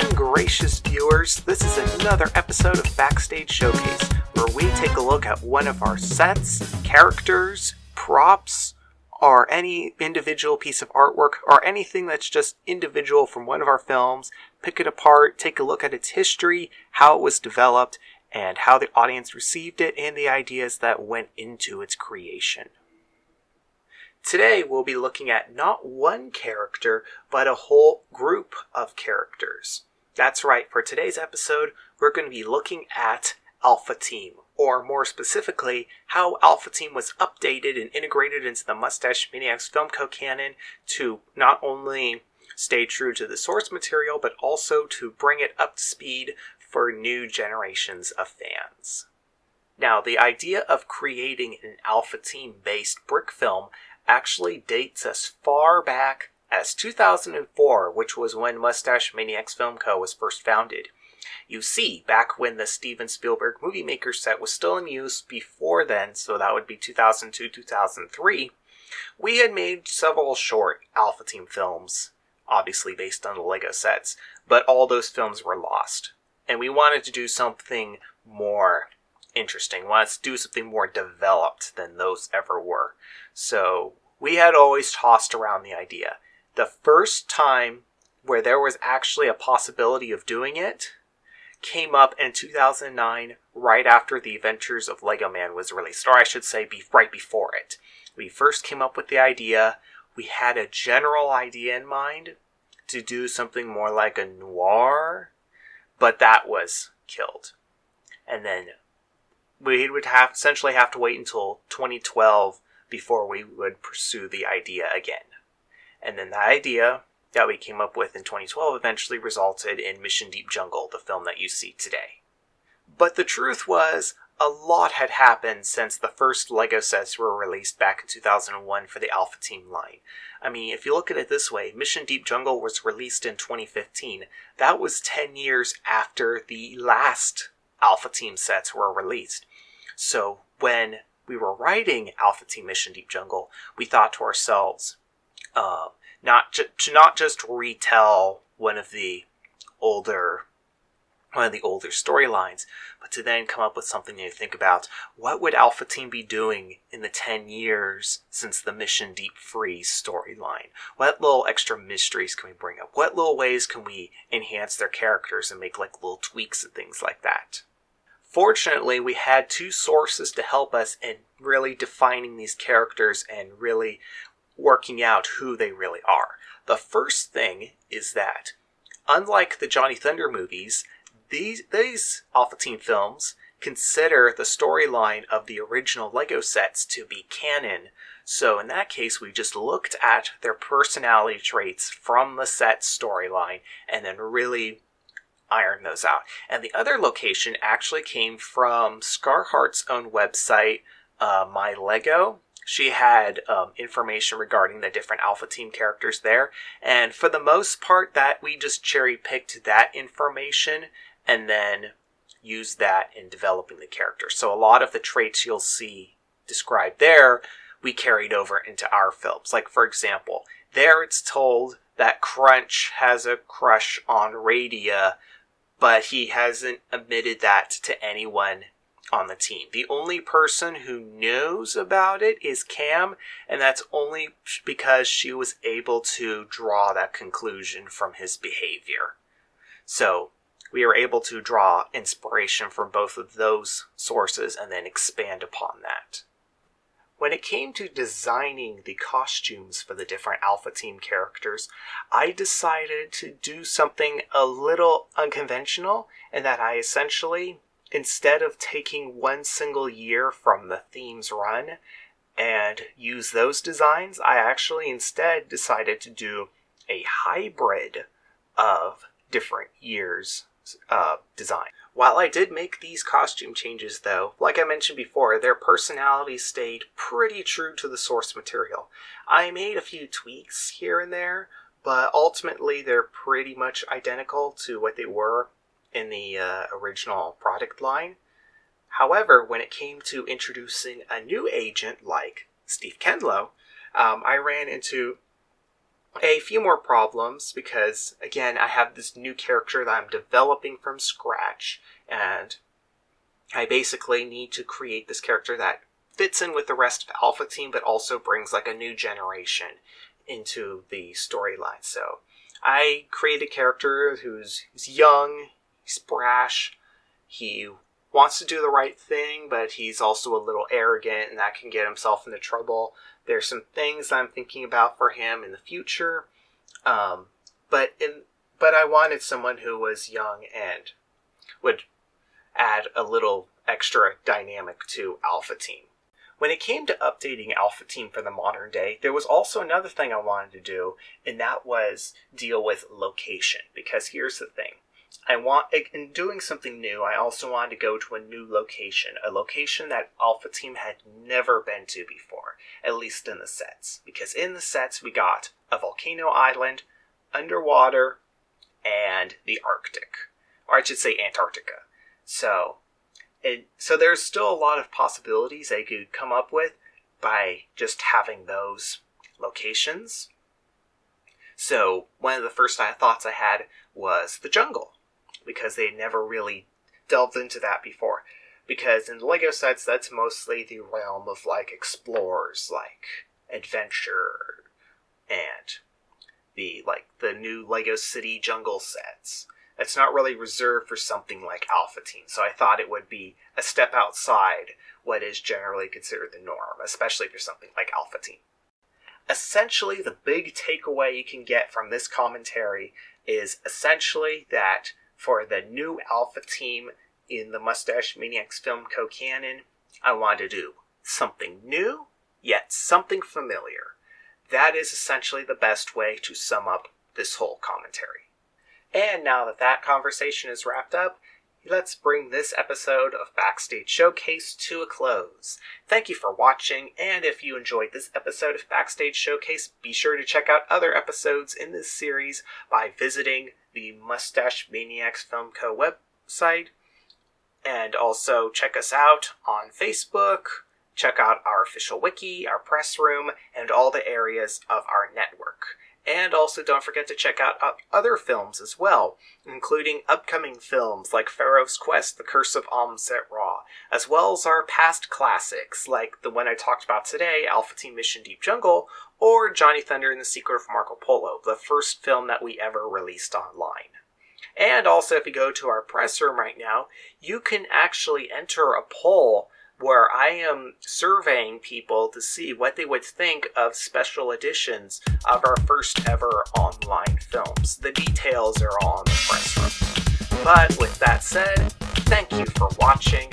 again, gracious viewers. This is another episode of Backstage Showcase, where we take a look at one of our sets, characters, props, or any individual piece of artwork, or anything that's just individual from one of our films, pick it apart, take a look at its history, how it was developed, and how the audience received it, and the ideas that went into its creation. Today we'll be looking at not one character, but a whole group of characters. That's right, for today's episode, we're going to be looking at Alpha Team, or more specifically, how Alpha Team was updated and integrated into the Mustache Maniacs Film Co. canon to not only stay true to the source material, but also to bring it up to speed for new generations of fans. Now, the idea of creating an Alpha Team-based brick film actually dates as far back as 2004, which was when Mustache Maniacs Film Co. was first founded. You see, back when the Steven Spielberg Movie Maker set was still in use before then, so that would be 2002-2003, we had made several short Alpha Team films, obviously based on the Lego sets, but all those films were lost. And we wanted to do something more interesting. We wanted to do something more developed than those ever were. So we had always tossed around the idea. The first time where there was actually a possibility of doing it came up in 2009, right after The Adventures of Lego Man was released, or I should say right before it. We first came up with the idea. We had a general idea in mind to do something more like a noir, but that was killed. And then we would essentially have to wait until 2012 before we would pursue the idea again. And then the idea that we came up with in 2012 eventually resulted in Mission Deep Jungle, the film that you see today. But the truth was, a lot had happened since the first Lego sets were released back in 2001 for the Alpha Team line. I mean, if you look at it this way, Mission Deep Jungle was released in 2015. That was 10 years after the last Alpha Team sets were released. So when we were writing Alpha Team Mission Deep Jungle, we thought to ourselves, not just retell one of the older storylines, but to then come up with something new to think about. What would Alpha Team be doing in the 10 years since the Mission Deep Freeze storyline? What little extra mysteries can we bring up? What little ways can we enhance their characters and make like little tweaks and things like that? Fortunately, we had two sources to help us in really defining these characters and really working out who they really are. The first thing is that, unlike the Johnny Thunder movies, these Alpha Team films consider the storyline of the original Lego sets to be canon. So in that case, we just looked at their personality traits from the set storyline and then really iron those out. And the other location actually came from Scarhart's own website, My Lego. She had information regarding the different Alpha Team characters there, and for the most part, that we just cherry-picked that information and then used that in developing the characters. So a lot of the traits you'll see described there, we carried over into our films. Like, for example, there it's told that Crunch has a crush on Radia, but he hasn't admitted that to anyone on the team. The only person who knows about it is Cam, and that's only because she was able to draw that conclusion from his behavior. So we were able to draw inspiration from both of those sources and then expand upon that. When it came to designing the costumes for the different Alpha Team characters, I decided to do something a little unconventional, in that I essentially, instead of taking one single year from the theme's run and use those designs, I actually instead decided to do a hybrid of different years' design. While I did make these costume changes, though, like I mentioned before, their personalities stayed pretty true to the source material. I made a few tweaks here and there, but ultimately they're pretty much identical to what they were in the original product line. However, when it came to introducing a new agent like Steve Kenlow, I ran into a few more problems because, again, I have this new character that I'm developing from scratch, and I basically need to create this character that fits in with the rest of Alpha Team, but also brings like a new generation into the storyline. So I create a character who's young, he's brash, he wants to do the right thing, but he's also a little arrogant, and that can get himself into trouble. There's some things I'm thinking about for him in the future, but I wanted someone who was young and would add a little extra dynamic to Alpha Team. When it came to updating Alpha Team for the modern day, there was also another thing I wanted to do, and that was deal with location. Because here's the thing. In doing something new, I also wanted to go to a new location. A location that Alpha Team had never been to before, at least in the sets. Because in the sets, we got a volcano island, underwater, and the Arctic. Or I should say Antarctica. So there's still a lot of possibilities they could come up with by just having those locations. So one of the first thoughts I had was the jungle, because they never really delved into that before. Because in the LEGO sets, that's mostly the realm of like explorers, like adventure, and the new LEGO City jungle sets. It's not really reserved for something like Alpha Team, so I thought it would be a step outside what is generally considered the norm, especially for something like Alpha Team. Essentially, the big takeaway you can get from this commentary is essentially that for the new Alpha Team in the Mustache Maniacs Film Co. canon, I wanted to do something new, yet something familiar. That is essentially the best way to sum up this whole commentary. And now that that conversation is wrapped up, let's bring this episode of Backstage Showcase to a close. Thank you for watching, and if you enjoyed this episode of Backstage Showcase, be sure to check out other episodes in this series by visiting the Mustache Maniacs Film Co. website, and also check us out on Facebook, check out our official wiki, our press room, and all the areas of our network. And also don't forget to check out other films as well, including upcoming films like Pharaoh's Quest, The Curse of Aum-Set-Ra, as well as our past classics like the one I talked about today, Alpha Team Mission Deep Jungle, or Johnny Thunder and the Secret of Marco Polo, the first film that we ever released online. And also, if you go to our press room right now, you can actually enter a poll where I am surveying people to see what they would think of special editions of our first ever online films. The details are all in the press room. But with that said, thank you for watching,